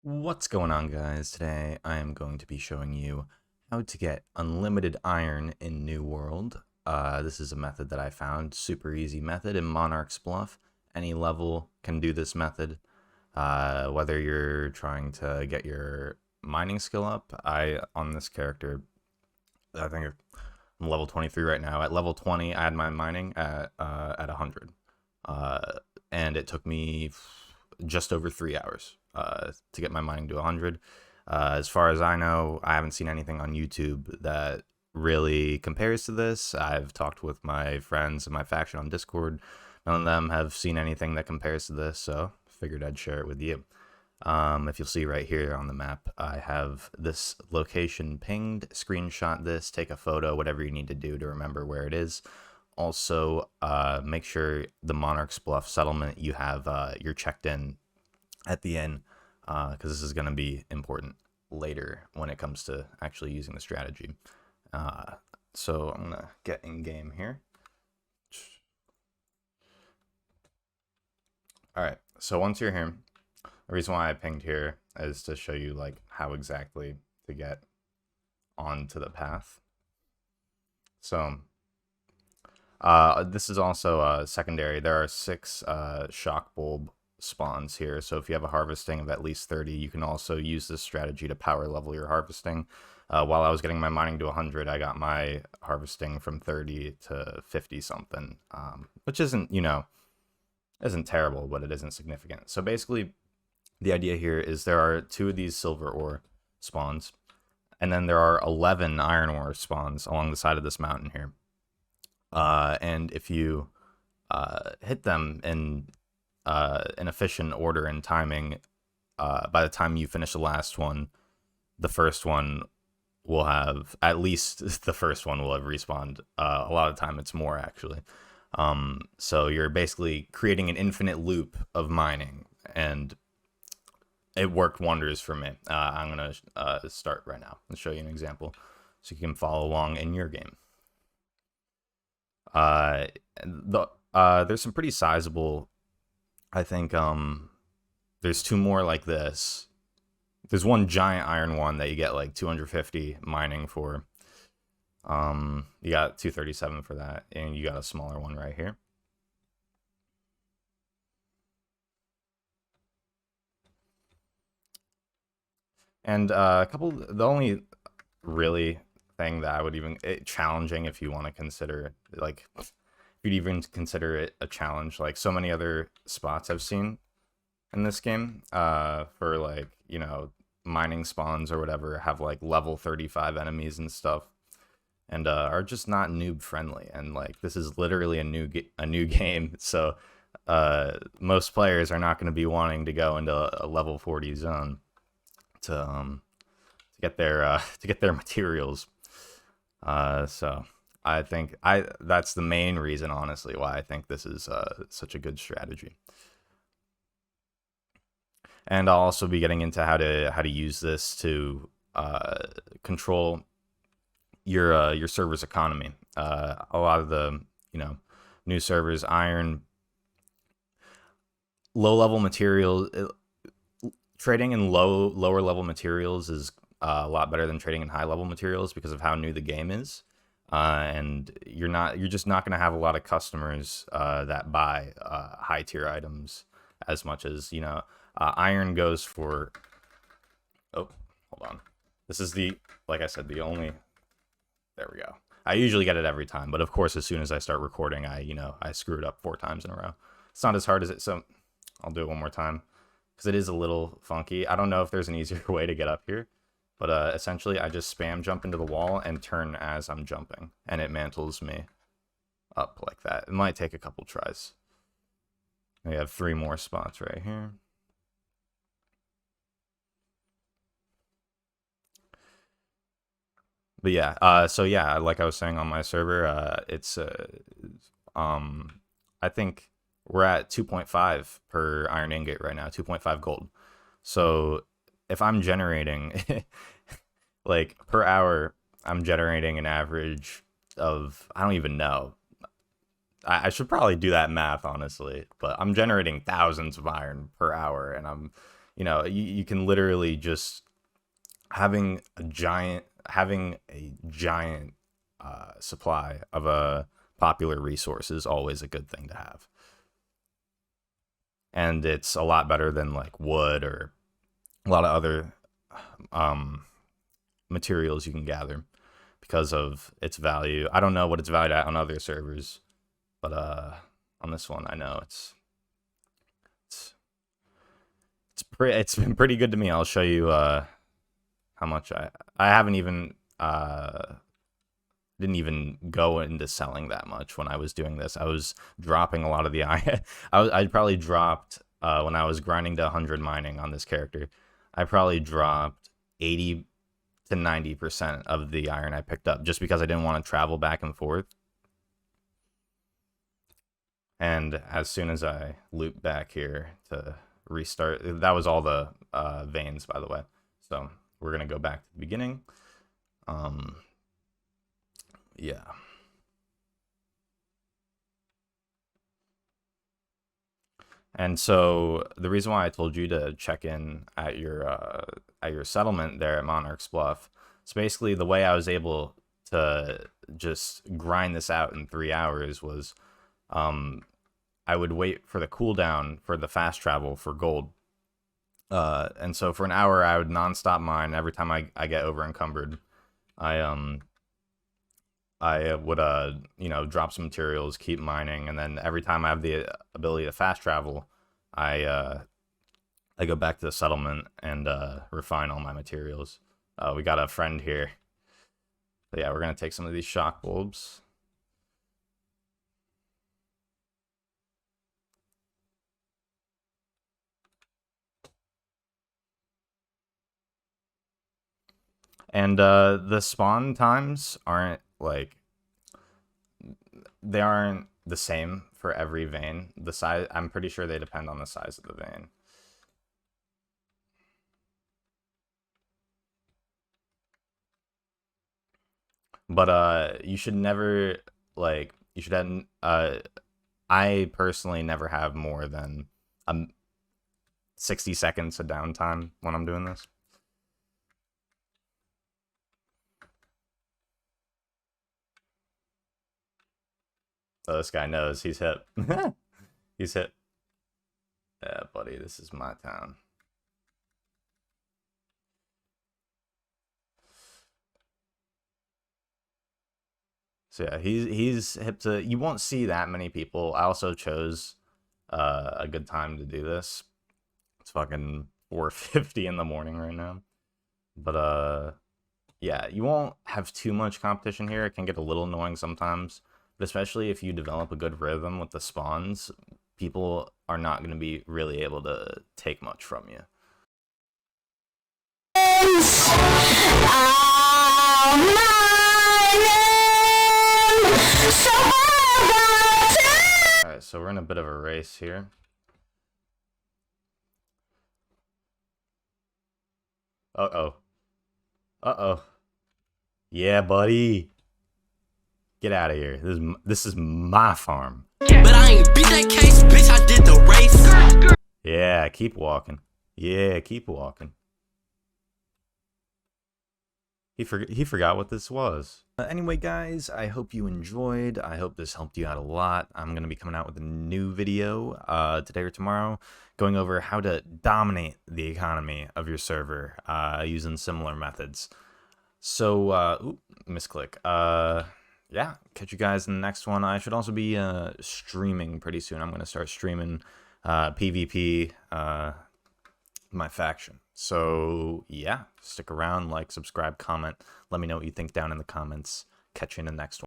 What's going on, guys? Today I am going to be showing you how to get unlimited iron in New World. This is a method that I found, super easy method in Monarch's Bluff. Any level can do this method, whether you're trying to get your mining skill up. On this character, I think I'm level 23 right now. At level 20, I had my mining at 100, and it took me just over 3 hours to get my mining to 100. As far as I know, I haven't seen anything on YouTube that really compares to this. I've talked with my friends and my faction on Discord. None of them have seen anything that compares to this, so figured I'd share it with you. If you'll see right here on the map, I have this location pinged. Screenshot this, take a photo, whatever you need to do to remember where it is. Also, make sure the Monarch's Bluff settlement you have, you're checked in at the end, because this is going to be important later when it comes to actually using the strategy. So I'm going to get in game here. All right, so once you're here, the reason why I pinged here is to show you like how exactly to get onto the path. So this is also secondary. There are 6 shock bulb spawns here, so if you have a harvesting of at least 30, you can also use this strategy to power level your harvesting. While I was getting my mining to 100, I got my harvesting from 30 to 50 something, which isn't, isn't terrible, but it isn't significant. So basically, the idea here is there are 2 of these silver ore spawns, and then there are 11 iron ore spawns along the side of this mountain here. And if you hit them in an efficient order and timing, by the time you finish the last one, the first one will have, at least the first one will have respawned. A lot of the time it's more, actually. So you're basically creating an infinite loop of mining, and it worked wonders for me. I'm going to start right now and show you an example so you can follow along in your game. There's some pretty sizable, I think, there's 2 more like this. There's one giant iron one that you get like 250 mining for. You got 237 for that, and you got a smaller one right here. And the only really thing that I would even, challenging if you want to consider, like, if you'd even consider it a challenge, like so many other spots I've seen in this game, for like, mining spawns or whatever, have like level 35 enemies and stuff, and are just not noob friendly. And like, this is literally a new game, so most players are not going to be wanting to go into a level 40 zone to get their materials. So I think that's the main reason, honestly, why I think this is such a good strategy. And I'll also be getting into how to use this to control your server's economy. A lot of the new servers, iron, low level materials, trading in lower level materials is a lot better than trading in high level materials because of how new the game is. And you're just not going to have a lot of customers that buy high tier items as much as, iron goes for, oh, hold on. This is like I said, the only, there we go. I usually get it every time, but of course, as soon as I start recording, I screw it up 4 times in a row. It's not as hard as it, so I'll do it one more time because it is a little funky. I don't know if there's an easier way to get up here, but essentially I just spam jump into the wall and turn as I'm jumping, and it mantles me up like that. It might take a couple tries. We have 3 more spots right here. But yeah, so yeah, like I was saying on my server, it's I think we're at 2.5 per iron ingot right now, 2.5 gold. So if I'm generating like per hour, I'm generating an average of, I don't even know. I should probably do that math, honestly, but I'm generating thousands of iron per hour, and I'm you know, you can literally just having a giant supply of a popular resource is always a good thing to have. And it's a lot better than like wood or a lot of other um, materials you can gather because of its value. I don't know what it's valued at on other servers, but on this one I know it's it's been pretty good to me. I'll show you how much I haven't even didn't even go into selling that much when I was doing this. I was dropping a lot of the I probably dropped when I was grinding to 100 mining on this character. I probably dropped 80 to 90% of the iron I picked up just because I didn't want to travel back and forth. And as soon as I loop back here to restart, that was all the veins, by the way. So we're gonna go back to the beginning. Yeah. And so the reason why I told you to check in at your settlement there at Monarch's Bluff, it's basically the way I was able to just grind this out in 3 hours was I would wait for the cooldown for the fast travel for gold. And so for an hour I would nonstop mine. Every time I get over encumbered, I would you know, drop some materials, keep mining, and then every time I have the ability to fast travel, I go back to the settlement and refine all my materials. We got a friend here. But yeah, we're gonna take some of these shock bulbs. And the spawn times aren't like, they aren't the same for every vein. The size, I'm pretty sure they depend on the size of the vein. But you should never, like, you should have, I personally never have more than 60 seconds of downtime when I'm doing this. So this guy knows he's hit. He's hit. Yeah, buddy, this is my town. So yeah, he's hip to. You won't see that many people. I also chose a good time to do this. It's fucking 4:50 in the morning right now. But yeah, you won't have too much competition here. It can get a little annoying sometimes, but especially if you develop a good rhythm with the spawns, people are not going to be really able to take much from you. Alright, so we're in a bit of a race here. Uh-oh. Uh-oh. Yeah, buddy. Get out of here. This is my farm. But I ain't beat that case, bitch. I did the race. Yeah, keep walking. Yeah, keep walking. He forgot what this was. Anyway, guys, I hope you enjoyed. I hope this helped you out a lot. I'm going to be coming out with a new video today or tomorrow, going over how to dominate the economy of your server using similar methods. So, misclick. Yeah, catch you guys in the next one. I should also be streaming pretty soon. I'm going to start streaming PvP, my faction. So yeah, stick around, like, subscribe, comment, let me know what you think down in the comments. Catch you in the next one.